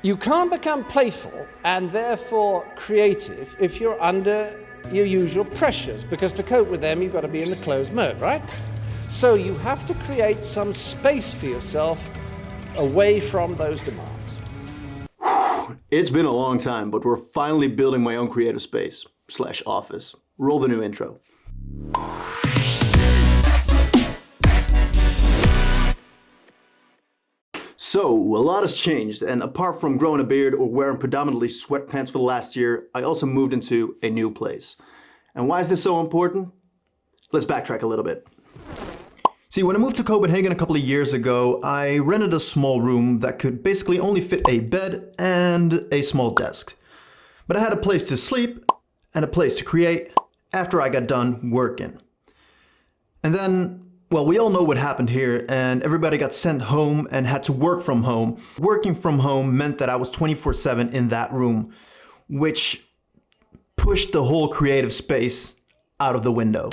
You can't become playful and therefore creative if you're under your usual pressures, because to cope with them, you've got to be in the closed mode, right? So you have to create some space for yourself away from those demands. It's been a long time, but we're finally building my own creative space / office. Roll the new intro. So, a lot has changed, and apart from growing a beard or wearing predominantly sweatpants for the last year, I also moved into a new place. And why is this so important? Let's backtrack a little bit. See, when I moved to Copenhagen a couple of years ago, I rented a small room that could basically only fit a bed and a small desk. But I had a place to sleep and a place to create after I got done working. And then, well, we all know what happened here, and everybody got sent home and had to work from home. Working from home meant that I was 24/7 in that room, which pushed the whole creative space out of the window.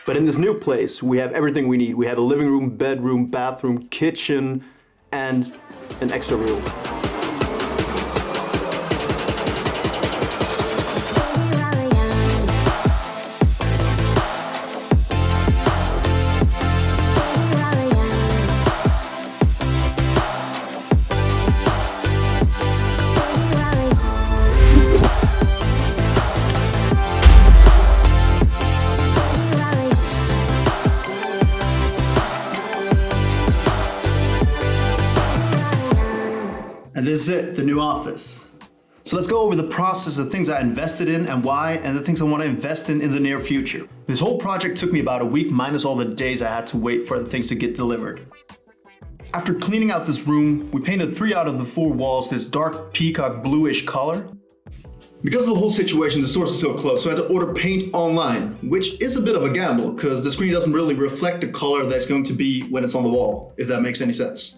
But in this new place, we have everything we need. We have a living room, bedroom, bathroom, kitchen, and an extra room. And this is it, the new office. So let's go over the process, the things I invested in and why, and the things I want to invest in the near future. This whole project took me about a week minus all the days I had to wait for the things to get delivered. After cleaning out this room, we painted 3 out of the 4 walls this dark peacock bluish color. Because of the whole situation, the source is so close, so I had to order paint online, which is a bit of a gamble because the screen doesn't really reflect the color that's going to be when it's on the wall, if that makes any sense.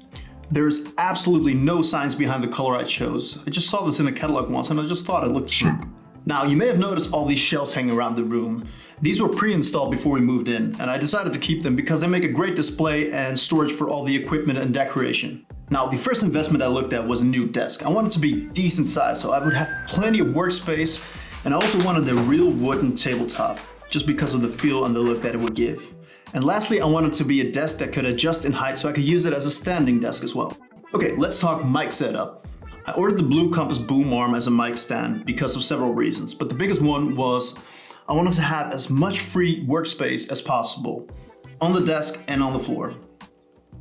There's absolutely no science behind the color I chose. I just saw this in a catalog once and I just thought it looked cheap. Now, you may have noticed all these shelves hanging around the room. These were pre-installed before we moved in, and I decided to keep them because they make a great display and storage for all the equipment and decoration. Now, the first investment I looked at was a new desk. I wanted it to be decent size so I would have plenty of workspace, and I also wanted a real wooden tabletop, just because of the feel and the look that it would give. And lastly, I wanted to be a desk that could adjust in height so I could use it as a standing desk as well. Okay, let's talk mic setup. I ordered the Blue Compass boom arm as a mic stand because of several reasons, but the biggest one was I wanted to have as much free workspace as possible on the desk and on the floor.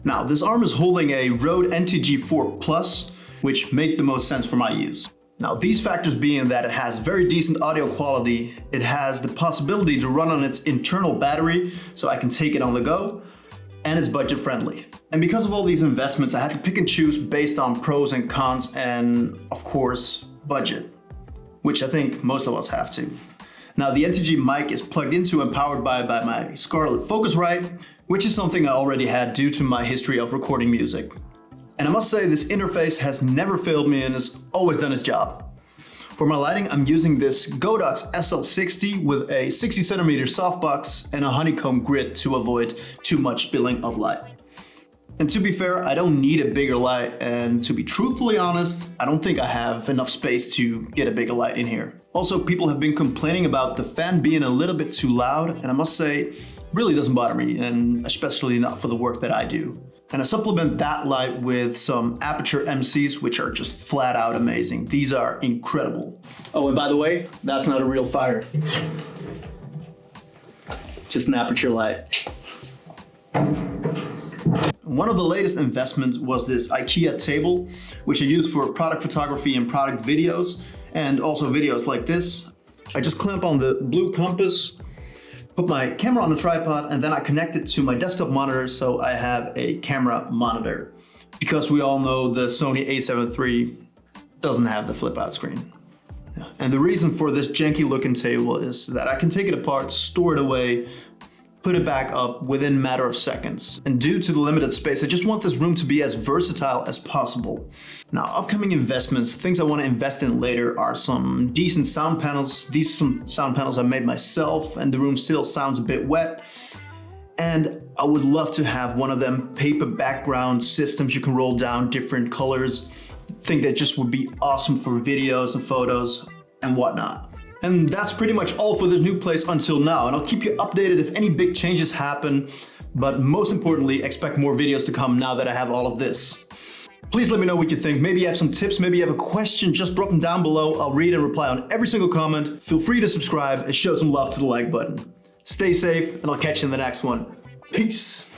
Now, this arm is holding a Rode NTG4 Plus, which made the most sense for my use. Now, these factors being that it has very decent audio quality, it has the possibility to run on its internal battery so I can take it on the go, and it's budget friendly. And because of all these investments, I had to pick and choose based on pros and cons and, of course, budget, which I think most of us have to. Now, the NTG mic is plugged into and powered by my Scarlett Focusrite, which is something I already had due to my history of recording music. And I must say, this interface has never failed me and has always done its job. For my lighting, I'm using this Godox SL60 with a 60cm softbox and a honeycomb grid to avoid too much spilling of light. And to be fair, I don't need a bigger light, and to be truthfully honest, I don't think I have enough space to get a bigger light in here. Also, people have been complaining about the fan being a little bit too loud, and I must say, really doesn't bother me, and especially not for the work that I do. And I supplement that light with some Aputure MCs, which are just flat out amazing. These are incredible. Oh, and by the way, that's not a real fire. Just an Aputure light. One of the latest investments was this IKEA table, which I use for product photography and product videos, and also videos like this. I just clamp on the Blue Compass, put my camera on a tripod, and then I connect it to my desktop monitor so I have a camera monitor. Because we all know the Sony a7 III doesn't have the flip out screen. And the reason for this janky looking table is that I can take it apart, store it away, put it back up within a matter of seconds. And due to the limited space, I just want this room to be as versatile as possible. Now, upcoming investments, things I want to invest in later are some decent sound panels. These some sound panels I made myself, and the room still sounds a bit wet. And I would love to have one of them paper background systems you can roll down different colors. think that just would be awesome for videos and photos and whatnot. And that's pretty much all for this new place until now, and I'll keep you updated if any big changes happen, but most importantly, expect more videos to come now that I have all of this. Please let me know what you think. Maybe you have some tips, maybe you have a question, just drop them down below. I'll read and reply on every single comment. Feel free to subscribe and show some love to the like button. Stay safe, and I'll catch you in the next one. Peace.